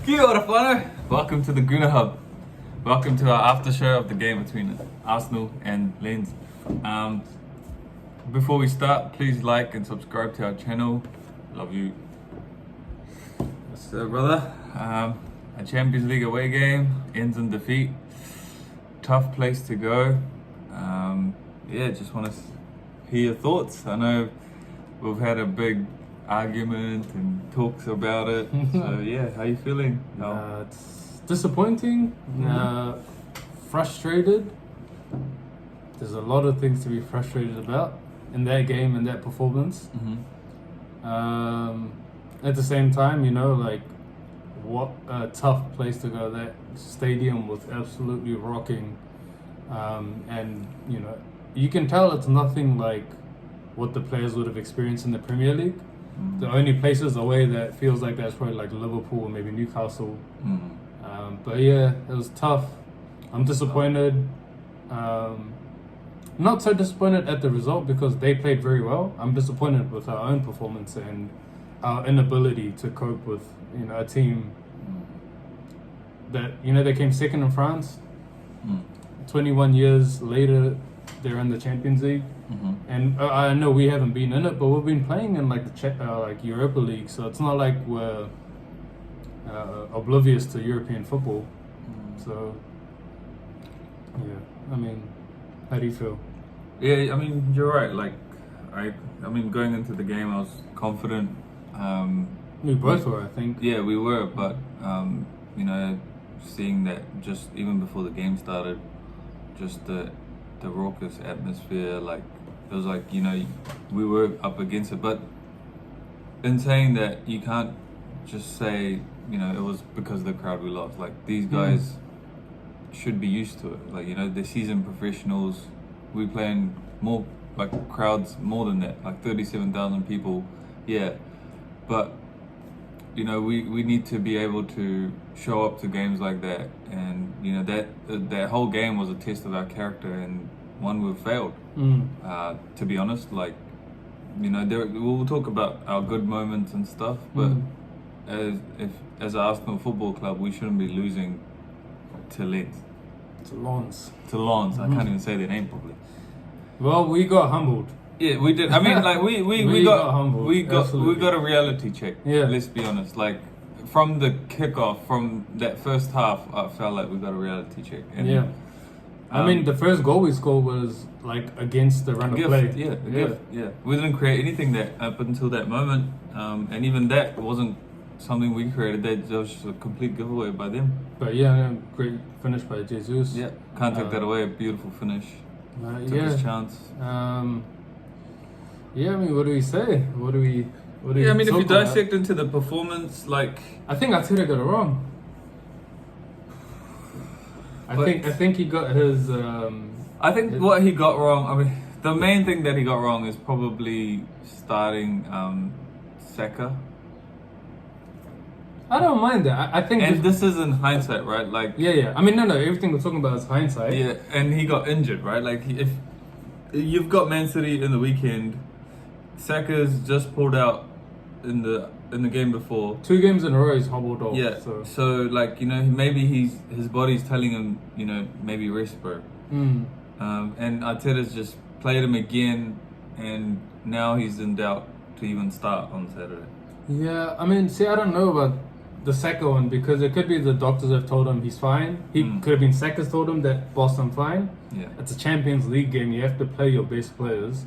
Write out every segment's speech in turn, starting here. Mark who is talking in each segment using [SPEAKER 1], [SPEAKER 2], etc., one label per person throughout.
[SPEAKER 1] Kia ora whānau. Welcome to the Guna Hub. Welcome to our after show of the game between Arsenal and Lens. Before we start, please like and subscribe to our channel. Love you. So, brother, a Champions League away game ends in defeat. Tough place to go. Just want to hear your thoughts. I know we've had a big argument and talks about it. So yeah, how you feeling?
[SPEAKER 2] It's disappointing, frustrated. There's a lot of things to be frustrated about in that game and that performance. At the same time, what a tough place to go. That stadium was absolutely rocking, and you can tell it's nothing like what the players would have experienced in the Premier League. The only places away that feels like that's probably like Liverpool or maybe Newcastle. But yeah, it was tough. I'm disappointed. Not so disappointed at the result because they played very well. I'm disappointed with our own performance and our inability to cope with a team that they came second in France. 21 years later, they're in the Champions League. And I know we haven't been in it, but we've been playing in like the Europa League, so it's not like we're oblivious to European football. So yeah, how do you feel?
[SPEAKER 1] Yeah, you're right. Like, I going into the game, I was confident.
[SPEAKER 2] We both were, I think.
[SPEAKER 1] Yeah, we were, but seeing that just even before the game started, just the raucous atmosphere, like it was like we were up against it. But in saying that, you can't just say it was because of the crowd we lost. Like, these guys should be used to it. Like, they're seasoned professionals. We play in more like crowds more than that, like 37,000 people. Yeah, but we need to be able to show up to games like that, and that whole game was a test of our character, and one we've failed. To be honest, like we'll talk about our good moments and stuff, but as Arsenal Football Club, we shouldn't be losing to Lens. To Lens. I can't even say their name properly.
[SPEAKER 2] Well, we got humbled.
[SPEAKER 1] Yeah, we did. We got humbled. We got a reality check.
[SPEAKER 2] Yeah.
[SPEAKER 1] Let's be honest. Like, from the kickoff, from that first half, I felt like we got a reality check. And,
[SPEAKER 2] the first goal we scored was like against the run of play.
[SPEAKER 1] Yeah. We didn't create anything that up until that moment, and even that wasn't something we created. That was just a complete giveaway by them.
[SPEAKER 2] But yeah, great finish by Jesus.
[SPEAKER 1] Yeah, can't take that away. A beautiful finish. Took his chance.
[SPEAKER 2] What do we say? What do we?
[SPEAKER 1] If you dissect into the performance, like,
[SPEAKER 2] I think Arteta got it wrong. I think he got his.
[SPEAKER 1] I think what he got wrong. The main thing that he got wrong is probably starting Saka.
[SPEAKER 2] I don't mind that. I think.
[SPEAKER 1] And this is in hindsight, right? Like.
[SPEAKER 2] Yeah. No. Everything we're talking about is hindsight.
[SPEAKER 1] Yeah, and he got injured, right? Like, if you've got Man City in the weekend, Saka's just pulled out in the game before. 2 games in a row he's hobbled off.
[SPEAKER 2] Yeah.
[SPEAKER 1] So like, maybe his body's telling him, maybe rest, bro. And Arteta's just played him again, and now he's in doubt to even start on Saturday.
[SPEAKER 2] Yeah, I don't know about the Saka one, because it could be the doctors have told him he's fine. He could have been Saka's told him that, boss, I'm fine.
[SPEAKER 1] Yeah.
[SPEAKER 2] It's a Champions League game. You have to play your best players.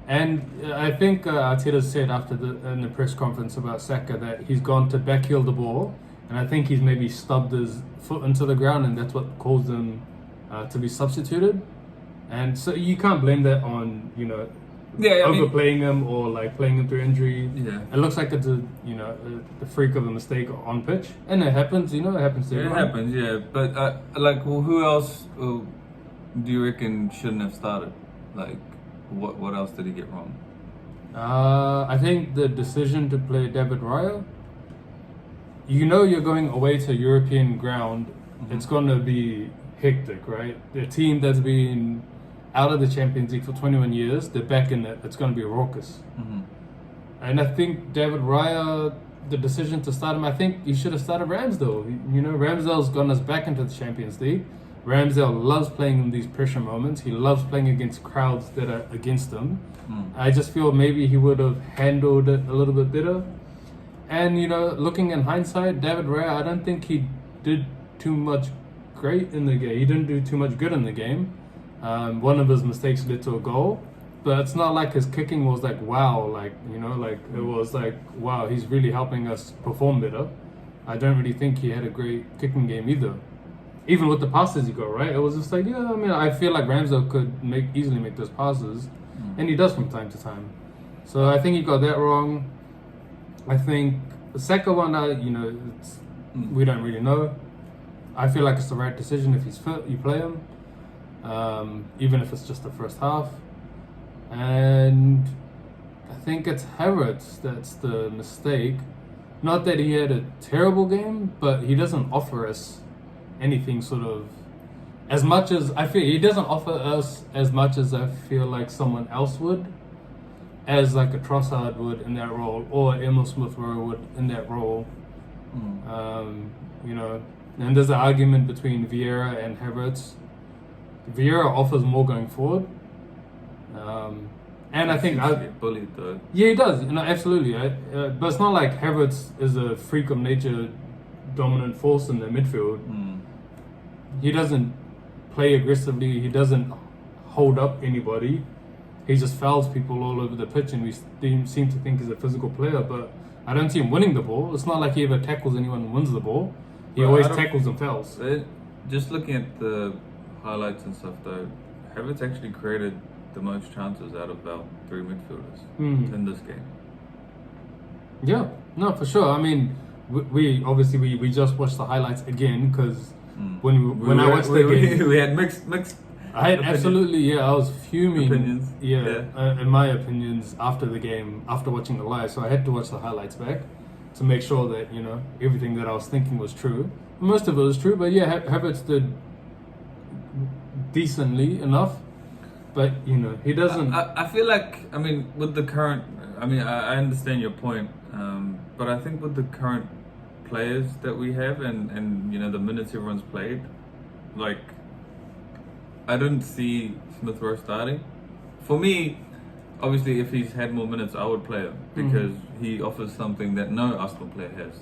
[SPEAKER 2] And I think Arteta said in the press conference about Saka that he's gone to backheel the ball, and I think he's maybe stubbed his foot into the ground, and that's what caused him to be substituted. And so you can't blame that on overplaying him or like playing him through injury.
[SPEAKER 1] Yeah,
[SPEAKER 2] it looks like it's the freak of a mistake on pitch, and it happens. It happens to everyone.
[SPEAKER 1] It happens, yeah. But who else do you reckon shouldn't have started? Like, what else did he get wrong?
[SPEAKER 2] I think the decision to play David Raya. You're going away to European ground. It's going to be hectic, right? The team that's been out of the Champions League for 21 years, they're back in it. It's going to be raucous. And I think David Raya the decision to start him. I think he should have started Ramsdale. You know, Ramsdale's gotten us back into the Champions League. Ramsdale loves playing in these pressure moments. He loves playing against crowds that are against him. I just feel maybe he would have handled it a little bit better. And, you know, looking in hindsight, David Raya, I don't think he did too much great in the game. He didn't do too much good in the game. One of his mistakes led to a goal. But it's not like his kicking was like, wow, like, you know, like it was like, wow, he's really helping us perform better. I don't really think he had a great kicking game either. Even with the passes he got, right? It was just like, yeah, I mean, I feel like Ramsdale could easily make those passes. And he does from time to time. So I think he got that wrong. I think the second one, you know, we don't really know. I feel like it's the right decision. If he's fit, you play him. Even if it's just the first half. And I think it's Havertz that's the mistake. Not that he had a terrible game, but he doesn't offer us anything sort of as much as I feel he doesn't offer us as much as I feel like someone else would, as like a Trossard would in that role, or Emil Smith-Rowe would in that role. You know, and there's an argument between Vieira and Havertz. Vieira offers more going forward. And I think
[SPEAKER 1] get bullied though.
[SPEAKER 2] Yeah, he does. You know, absolutely. But it's not like Havertz is a freak of nature, dominant force in the midfield. He doesn't play aggressively. He doesn't hold up anybody. He just fouls people all over the pitch, and we seem to think he's a physical player. But I don't see him winning the ball. It's not like he ever tackles anyone and wins the ball. He always tackles and fouls.
[SPEAKER 1] Just looking at the highlights and stuff, though, Havertz actually created the most chances out of our three midfielders in this game.
[SPEAKER 2] Yeah, no, for sure. I mean, we obviously we just watched the highlights again because when I watched the game,
[SPEAKER 1] we had mixed.
[SPEAKER 2] I had absolutely, yeah, I was fuming.
[SPEAKER 1] Opinions.
[SPEAKER 2] In my opinions after the game, after watching the live, so I had to watch the highlights back to make sure that, you know, everything that I was thinking was true. Most of it was true, but yeah, Havertz did decently enough. But, you know, he doesn't...
[SPEAKER 1] I feel like, I mean, with the current... I mean, I understand your point, but I think with the current players that we have and you know, the minutes everyone's played, like, I didn't see Smith-Rowe starting. For me, obviously, if he's had more minutes, I would play him because he offers something that no Arsenal player has.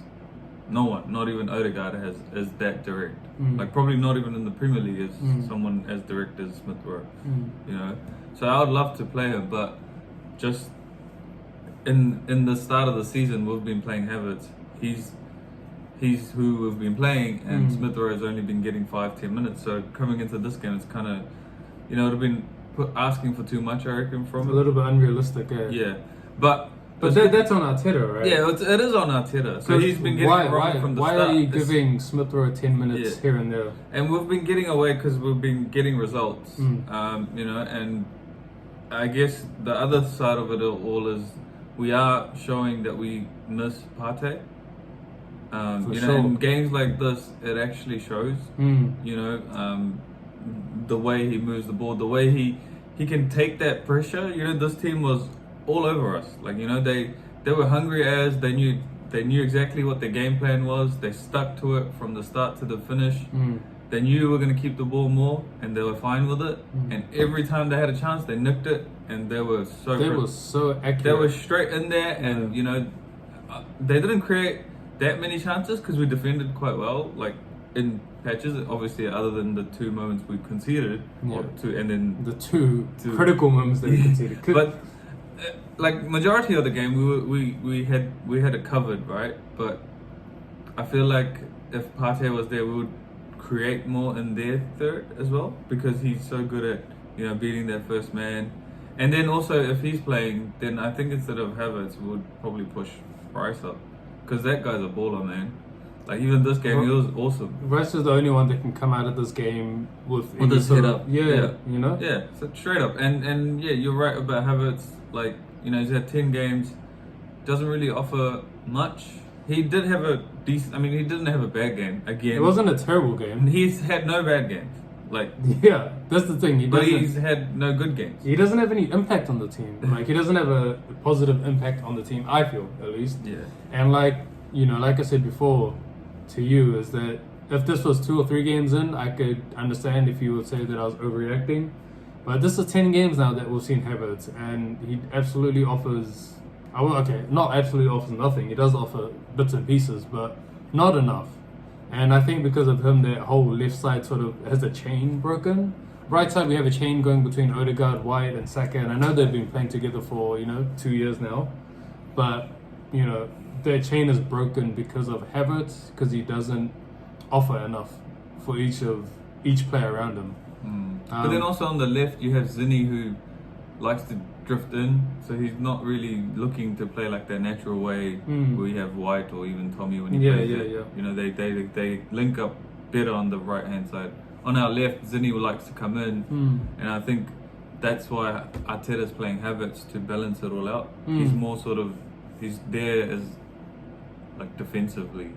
[SPEAKER 1] No one, not even Odegaard is that direct. Like probably not even in the Premier League is someone as direct as Smith-Rowe. You know, so I would love to play him, but just in the start of the season, we've been playing Havertz. He's who we've been playing, and Smith-Rowe has only been getting 5-10 minutes. So coming into this game, it's kind of, you know, it would have been asking for too much, I reckon, from him.
[SPEAKER 2] A little bit unrealistic.
[SPEAKER 1] Yeah, but
[SPEAKER 2] that's on Arteta, right?
[SPEAKER 1] Yeah, it is on Arteta. So he's been getting it wrong from the start.
[SPEAKER 2] Why are you giving Smith-Rowe 10 minutes here and there?
[SPEAKER 1] And we've been getting away because we've been getting results. You know, and I guess the other side of it all is we are showing that we miss Partey. You know, in games like this, it actually shows. You know, the way he moves the ball, the way he can take that pressure. You know, this team was all over us. Like, you know, they were hungry as they knew exactly what their game plan was. They stuck to it from the start to the finish. They knew we were going to keep the ball more, and they were fine with it. And every time they had a chance, they nicked it, and they were so
[SPEAKER 2] accurate.
[SPEAKER 1] They were straight in there, and you know, they didn't create that many chances because we defended quite well, like in patches. Obviously, other than the two moments we conceded, and then
[SPEAKER 2] the two critical moments that we conceded.
[SPEAKER 1] But like majority of the game, we had it covered, right? But I feel like if Partey was there, we would create more in their third as well because he's so good at, you know, beating that first man. And then also if he's playing, then I think instead of Havertz, we would probably push Rice up because that guy's a baller, man. Like even this game, he was awesome.
[SPEAKER 2] Rice is the only one that can come out of this game with
[SPEAKER 1] his head up.
[SPEAKER 2] Yeah, you know.
[SPEAKER 1] Yeah, so straight up. And yeah, you're right about Havertz. Like, you know, he's had 10 games, doesn't really offer much. He did have a decent. I mean, he didn't have a bad game again.
[SPEAKER 2] It wasn't a terrible game.
[SPEAKER 1] He's had no bad games. Like,
[SPEAKER 2] yeah, that's the thing.
[SPEAKER 1] But he's had no good games.
[SPEAKER 2] He doesn't have any impact on the team. Like, he doesn't have a positive impact on the team. I feel, at least.
[SPEAKER 1] Yeah.
[SPEAKER 2] And like, like I said before to you, is that if this was 2 or 3 games in, I could understand if you would say that I was overreacting. But this is 10 games now that we've seen Havertz, and he absolutely offers. Not absolutely offers nothing. He does offer bits and pieces, but not enough. And I think because of him, that whole left side sort of has a chain broken. Right side, we have a chain going between Odegaard, White, and Saka, and I know they've been playing together for 2 years now, but their chain is broken because of Havertz, because he doesn't offer enough for each player around him.
[SPEAKER 1] But then also on the left, you have Zinni, who likes to drift in, so he's not really looking to play like their natural way where you have White or even Tommy when he plays it. They link up better on the right hand side. On our left, Zinni likes to come in, and I think that's why Arteta's playing Havertz to balance it all out. He's more he's there as like defensively.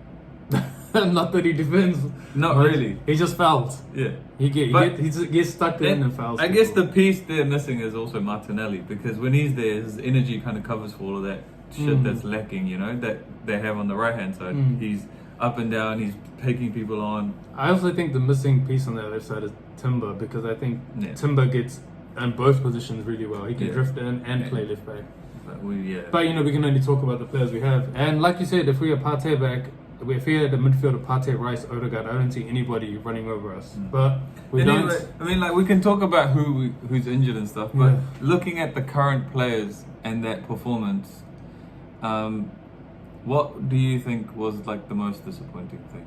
[SPEAKER 2] Not that he defends.
[SPEAKER 1] Not really.
[SPEAKER 2] He just fouls.
[SPEAKER 1] Yeah.
[SPEAKER 2] He gets stuck in and fouls.
[SPEAKER 1] I guess the piece they're missing is also Martinelli, because when he's there, his energy kind of covers for all of that shit that's lacking, that they have on the right hand side. He's up and down, he's taking people on.
[SPEAKER 2] I also think the missing piece on that left side is Timber, because I think Timber gets in both positions really well. He can drift in and play left back. But we can only talk about the players we have. And like you said, if we have Partey back, if we had the midfield of Partey, Rice, Odegaard, I don't see anybody running over us. But we don't.
[SPEAKER 1] I mean, we can talk about who's injured and stuff, but looking at the current players and that performance, what do you think was like the most disappointing thing?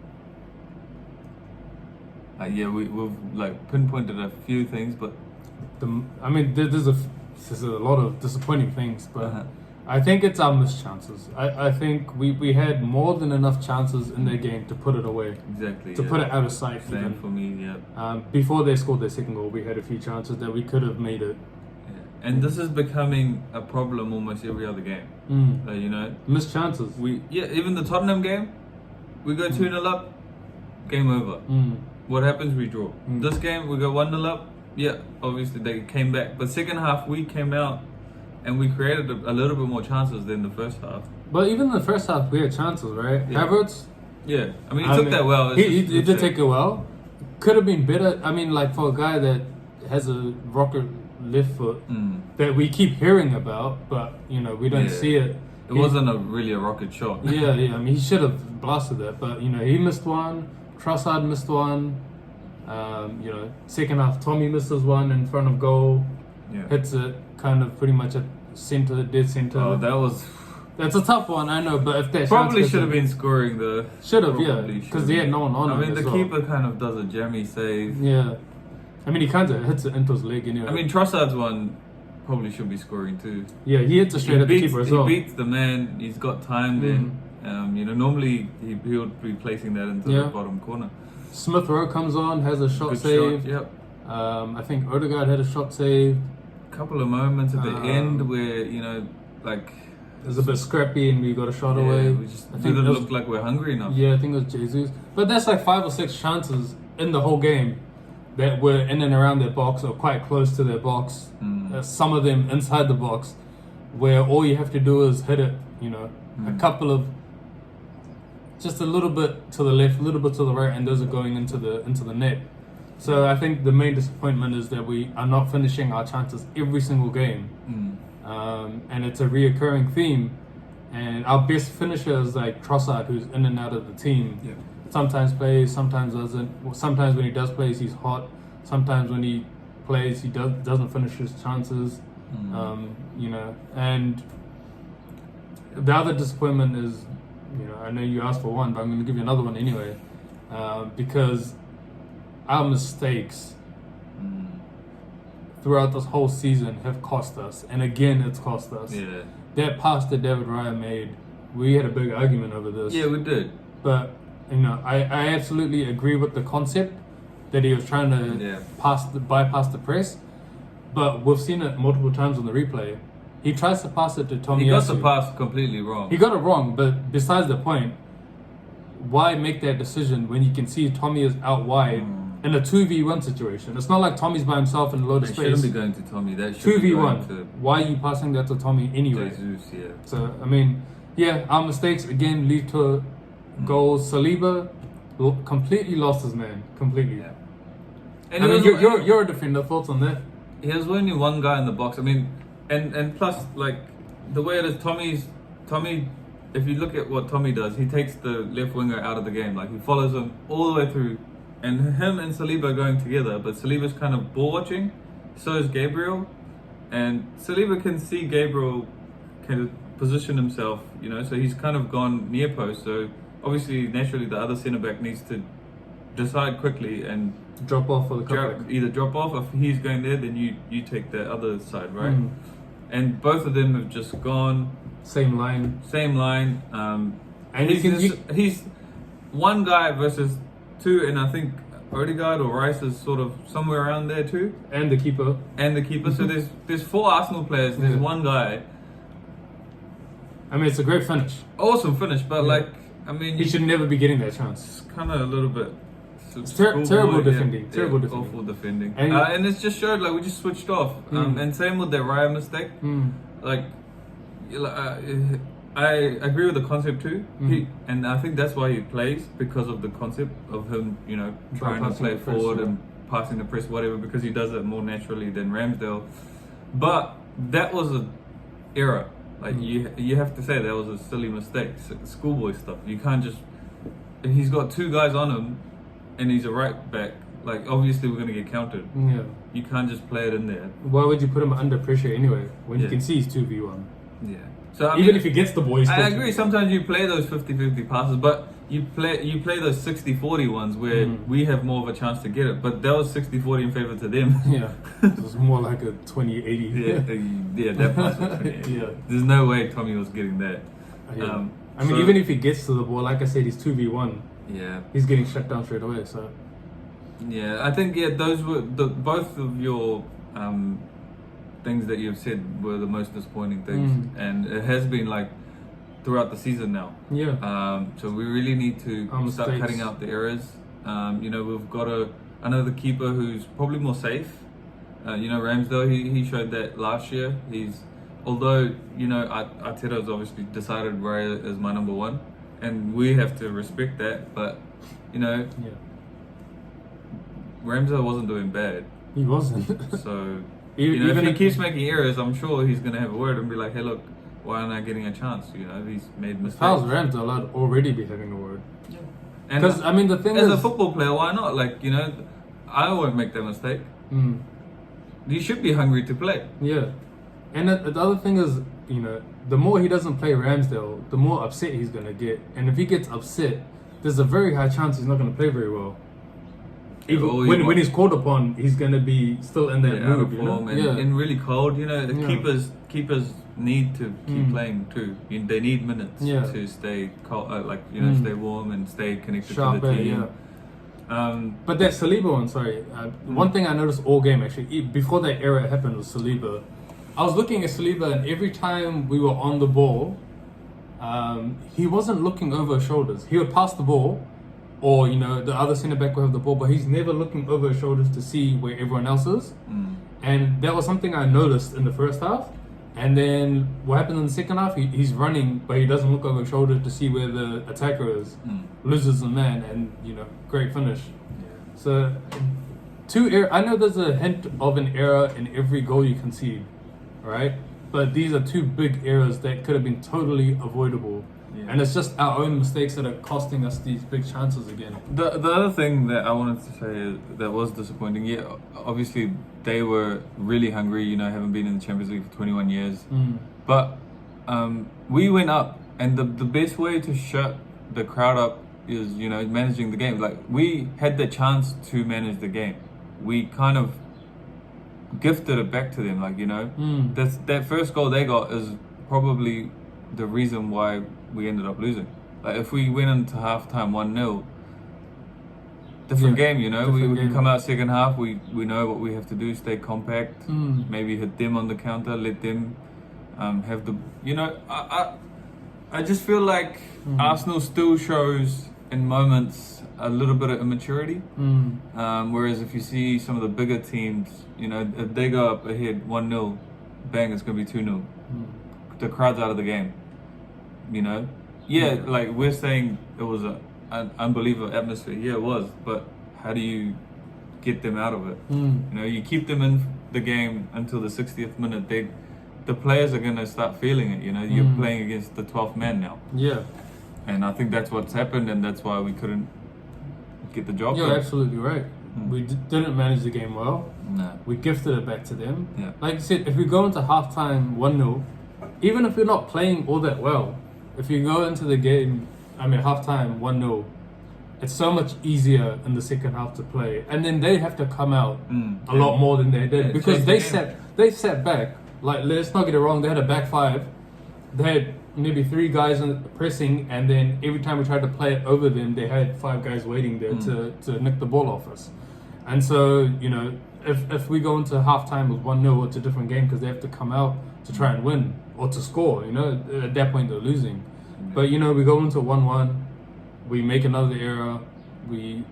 [SPEAKER 1] We've pinpointed a few things, but there's a lot of disappointing things, but I think it's our missed chances. I think we had more than enough chances in their game to put it away. Exactly.
[SPEAKER 2] To put it out of sight.
[SPEAKER 1] Same
[SPEAKER 2] even.
[SPEAKER 1] for me, yeah.
[SPEAKER 2] Before they scored their second goal, we had a few chances that we could have made it.
[SPEAKER 1] Yeah. And this is becoming a problem almost every other game.
[SPEAKER 2] Missed chances.
[SPEAKER 1] Even the Tottenham game, we go 2-0 up, game over. What happens? We draw. This game, we go 1-0 up. Yeah, obviously they came back. But second half, we came out and we created a little bit more chances than the first half.
[SPEAKER 2] But even in the first half, we had chances, right?
[SPEAKER 1] Yeah.
[SPEAKER 2] Havertz?
[SPEAKER 1] Yeah. I mean, he took that well.
[SPEAKER 2] He did take it well. Could have been better. I mean, like for a guy that has a rocket left foot that we keep hearing about, but, we don't see it.
[SPEAKER 1] It wasn't really a rocket shot.
[SPEAKER 2] Yeah. I mean, he should have blasted that. But, he missed one. Trossard missed one. Second half, Tommy misses one in front of goal.
[SPEAKER 1] Yeah.
[SPEAKER 2] Hits it kind of pretty much at dead center.
[SPEAKER 1] Oh,
[SPEAKER 2] that's a tough one, I know, but if that
[SPEAKER 1] probably should have been scoring the.
[SPEAKER 2] Should have, yeah, because he had no one on him.
[SPEAKER 1] I mean, the keeper kind of does a jammy save.
[SPEAKER 2] Yeah, I mean, he kind of hits it into his leg anyway.
[SPEAKER 1] I mean, Trossard's one probably should be scoring too.
[SPEAKER 2] Yeah, he hits it straight at the keeper as well.
[SPEAKER 1] He beats the man. He's got time then. Normally he would be placing that into the bottom corner.
[SPEAKER 2] Smith Rowe comes on, has a shot saved.
[SPEAKER 1] Yep.
[SPEAKER 2] I think Odegaard had a shot saved.
[SPEAKER 1] Couple of moments at the end where
[SPEAKER 2] it was a bit scrappy and we got a shot away.
[SPEAKER 1] We just didn't look like we're hungry enough.
[SPEAKER 2] Yeah, I think it was Jesus. But that's like 5 or 6 chances in the whole game that were in and around their box or quite close to their box. Some of them inside the box, where all you have to do is hit it. A couple of just a little bit to the left, a little bit to the right, and those are going into the net. So I think the main disappointment is that we are not finishing our chances every single game. And it's a reoccurring theme. And our best finisher is like Trossard, who's in and out of the team.
[SPEAKER 1] Yeah.
[SPEAKER 2] Sometimes plays, sometimes doesn't. Sometimes when he does play, he's hot. Sometimes when he plays, he doesn't finish his chances. And the other disappointment is, I know you asked for one, but I'm going to give you another one anyway. Because our mistakes throughout this whole season have cost us, and again it's cost us.
[SPEAKER 1] Yeah.
[SPEAKER 2] That pass that David Raya made, we had a big argument over this.
[SPEAKER 1] Yeah, we did.
[SPEAKER 2] But I absolutely agree with the concept that he was trying to bypass the press. But we've seen it multiple times on the replay. He tries to pass it to Tomiyasu.
[SPEAKER 1] He got the pass completely wrong.
[SPEAKER 2] He got it wrong, but besides the point, why make that decision when you can see Tommy is out wide in a 2v1 situation? It's not like Tommy's by himself in a load of space.
[SPEAKER 1] Shouldn't be going to Tommy. That should
[SPEAKER 2] 2v1. Why are you passing that to Tommy anyway?
[SPEAKER 1] Jesus, yeah.
[SPEAKER 2] So, I mean, Yeah, our mistakes again lead to goals. Saliba completely lost his man. Completely.
[SPEAKER 1] Yeah.
[SPEAKER 2] And I mean, you're a defender. Thoughts on that?
[SPEAKER 1] He has only one guy in the box. I mean, and plus, like, the way it is, Tommy, if you look at what Tommy does, he takes the left winger out of the game. Like, he follows him all the way through. And him and Saliba are going together, but Saliba's kind of ball watching. So is Gabriel. And Saliba can see Gabriel kind of position himself, you know, so he's kind of gone near post. So obviously, naturally, the other centre back needs to decide quickly and
[SPEAKER 2] drop off for the cutback.
[SPEAKER 1] Either drop off. If he's going there, then you take the other side, right? And both of them have just gone
[SPEAKER 2] same line.
[SPEAKER 1] And he's one guy versus two, and I think Odegaard or Rice is sort of somewhere around there too.
[SPEAKER 2] And the keeper.
[SPEAKER 1] So there's 4 Arsenal players. There's one guy.
[SPEAKER 2] I mean, it's a great finish.
[SPEAKER 1] Awesome finish, but I mean,
[SPEAKER 2] he should never be getting that chance.
[SPEAKER 1] It's kind of a little bit.
[SPEAKER 2] Terrible defending. Terrible defending.
[SPEAKER 1] Awful defending. And it's just showed like we just switched off. And same with the Raya mistake. Like, I agree with the concept too. And I think that's why he plays, because of the concept of him, you know, trying to play forward and passing the press, whatever, because he does it more naturally than Ramsdale. But that was an error. Like you have to say that was a silly mistake, schoolboy stuff. You can't just, if he's got 2 guys on him and he's a right back, like obviously we're gonna get countered. Yeah. You can't just play it in there.
[SPEAKER 2] Why would you put him under pressure anyway when you can see he's 2v1?
[SPEAKER 1] Yeah. So
[SPEAKER 2] even if he gets the ball,
[SPEAKER 1] I agree. Sometimes you play those 50-50 passes, but you play those 60-40 ones where we have more of a chance to get it. But that was 60-40 in favor to them.
[SPEAKER 2] Yeah, it was more like a 20-80.
[SPEAKER 1] Yeah, that pass was 20-80. Yeah, there's no way Tommy was getting that.
[SPEAKER 2] Yeah. I mean, even if he gets to the ball, like I said, he's 2v1.
[SPEAKER 1] Yeah,
[SPEAKER 2] he's getting shut down straight away. So
[SPEAKER 1] yeah, I think those were both of your things that you've said were the most disappointing things, and it has been like throughout the season now.
[SPEAKER 2] Yeah.
[SPEAKER 1] So we really need to start cutting out the errors. You know, we've got another keeper who's probably more safe. You know, Ramsdale, he showed that last year. Although, you know, Arteta's obviously decided Raya is my number 1, and we have to respect that. But, you know, Ramsdale wasn't doing bad.
[SPEAKER 2] He wasn't.
[SPEAKER 1] So, you know, if he keeps making errors, I'm sure he's going to have a word and be like, hey, look, why aren't I getting a chance? You know, he's made mistakes.
[SPEAKER 2] How's Ramsdale already be having a word?
[SPEAKER 1] Yeah.
[SPEAKER 2] Because, I mean, the thing
[SPEAKER 1] as
[SPEAKER 2] is...
[SPEAKER 1] a football player, why not? Like, you know, I won't make that mistake. You should be hungry to play.
[SPEAKER 2] Yeah. And the other thing is, you know, the more he doesn't play Ramsdale, the more upset he's going to get. And if he gets upset, there's a very high chance he's not going to play very well. Even when he's called upon, he's going to be still in that mood, you know?
[SPEAKER 1] And really cold. You know, keepers need to keep playing too. They need minutes to stay cold, stay warm and stay connected
[SPEAKER 2] sharp
[SPEAKER 1] to the team.
[SPEAKER 2] But that Saliba one, sorry. One thing I noticed all game actually, before that error happened with Saliba, I was looking at Saliba, and every time we were on the ball, he wasn't looking over his shoulders. He would pass the ball, or, you know, the other centre back would have the ball, but he's never looking over his shoulders to see where everyone else is. And that was something I noticed in the first half. And then what happened in the second half? He's running, but he doesn't look over his shoulder to see where the attacker is. Loses a man, and, you know, great finish. So, I know there's a hint of an error in every goal you concede, right? But these are 2 big errors that could have been totally avoidable. And it's just our own mistakes that are costing us these big chances again.
[SPEAKER 1] The other thing that I wanted to say that was disappointing, obviously they were really hungry, you know, haven't been in the Champions League for 21 years. But we went up, and the best way to shut the crowd up is, you know, managing the game. Like, we had the chance to manage the game. We kind of gifted it back to them, like, you know. That first goal they got is probably the reason why we ended up losing. Like, if we went into halftime 1-0, different game, you know. We can come out second half, we know what we have to do, stay compact, maybe hit them on the counter, let them have the, you know, I just feel like Arsenal still shows in moments a little bit of immaturity. Whereas if you see some of the bigger teams, you know, if they go up ahead 1-0, bang, it's going to be 2-0. The crowd's out of the game. you know, like we're saying it was an unbelievable atmosphere. Yeah, it was. But how do you get them out of it? You know, you keep them in the game until the 60th minute. The players are gonna start feeling it. You know, you're playing against the 12th man now.
[SPEAKER 2] Yeah.
[SPEAKER 1] And I think that's what's happened, and that's why we couldn't get the job
[SPEAKER 2] You're
[SPEAKER 1] done.
[SPEAKER 2] absolutely right. We didn't manage the game well.
[SPEAKER 1] No.
[SPEAKER 2] We gifted it back to them.
[SPEAKER 1] Yeah.
[SPEAKER 2] Like you said, if we go into halftime 1-0, even if you're not playing all that well, if you go into the game, halftime 1-0, it's so much easier in the second half to play. And then they have to come out a lot more than they did because they sat back. Like, let's not get it wrong, they had a back five. They had maybe 3 guys pressing, and then every time we tried to play it over them, they had 5 guys waiting there to nick the ball off us. And so, you know, if we go into halftime with 1-0, it's a different game because they have to come out to try and win or to score. You know, at that point they're losing. But you know, we go into 1-1, we make another error, we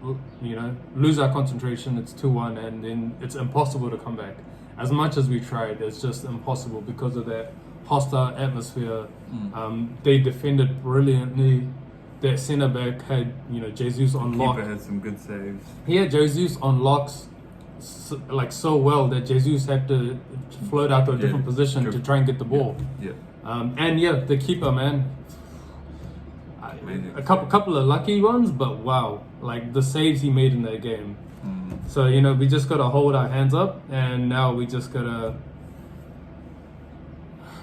[SPEAKER 2] lose our concentration. It's 2-1, and then it's impossible to come back. As much as we tried, it's just impossible because of that hostile atmosphere. They defended brilliantly. Their centre back had, Jesus on lock.
[SPEAKER 1] Keeper had some good saves.
[SPEAKER 2] He had Jesus on locks so well that Jesus had to float out to a different position to try and get the ball. The keeper, man. A couple of lucky ones, but wow, like the saves he made in that game. So we just gotta hold our hands up, and now we just gotta.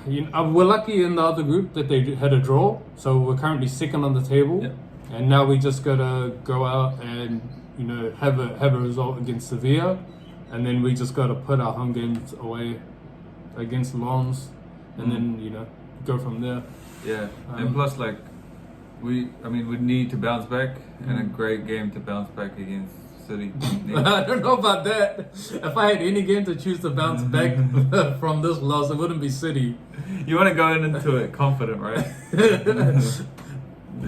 [SPEAKER 2] We're lucky in the other group that they had a draw, so we're currently second on the table, and now we just gotta go out and have a result against Sevilla, and then we just gotta put our home games away against Lons, and then go from there.
[SPEAKER 1] Yeah, and plus we need to bounce back, and a great game to bounce back against City.
[SPEAKER 2] I don't know about that. If I had any game to choose to bounce back from this loss, it wouldn't be City.
[SPEAKER 1] You want to go into it confident, right?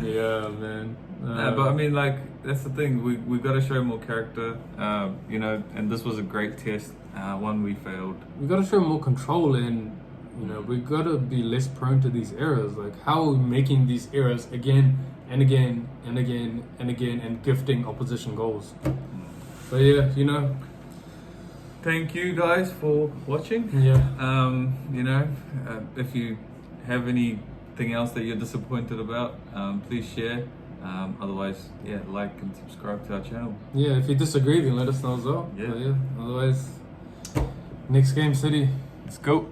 [SPEAKER 2] Yeah, man.
[SPEAKER 1] But that's the thing. We've got to show more character. And this was a great test. One we failed.
[SPEAKER 2] We got to show more control, and we got to be less prone to these errors. Like, how are we making these errors again and again and again and again and gifting opposition goals? So yeah,
[SPEAKER 1] Thank you guys for watching.
[SPEAKER 2] Yeah.
[SPEAKER 1] If you have anything else that you're disappointed about, please share. Otherwise, like and subscribe to our channel.
[SPEAKER 2] Yeah, if you disagree, then let us know as well.
[SPEAKER 1] Yeah.
[SPEAKER 2] But otherwise, next game, City.
[SPEAKER 1] Let's go.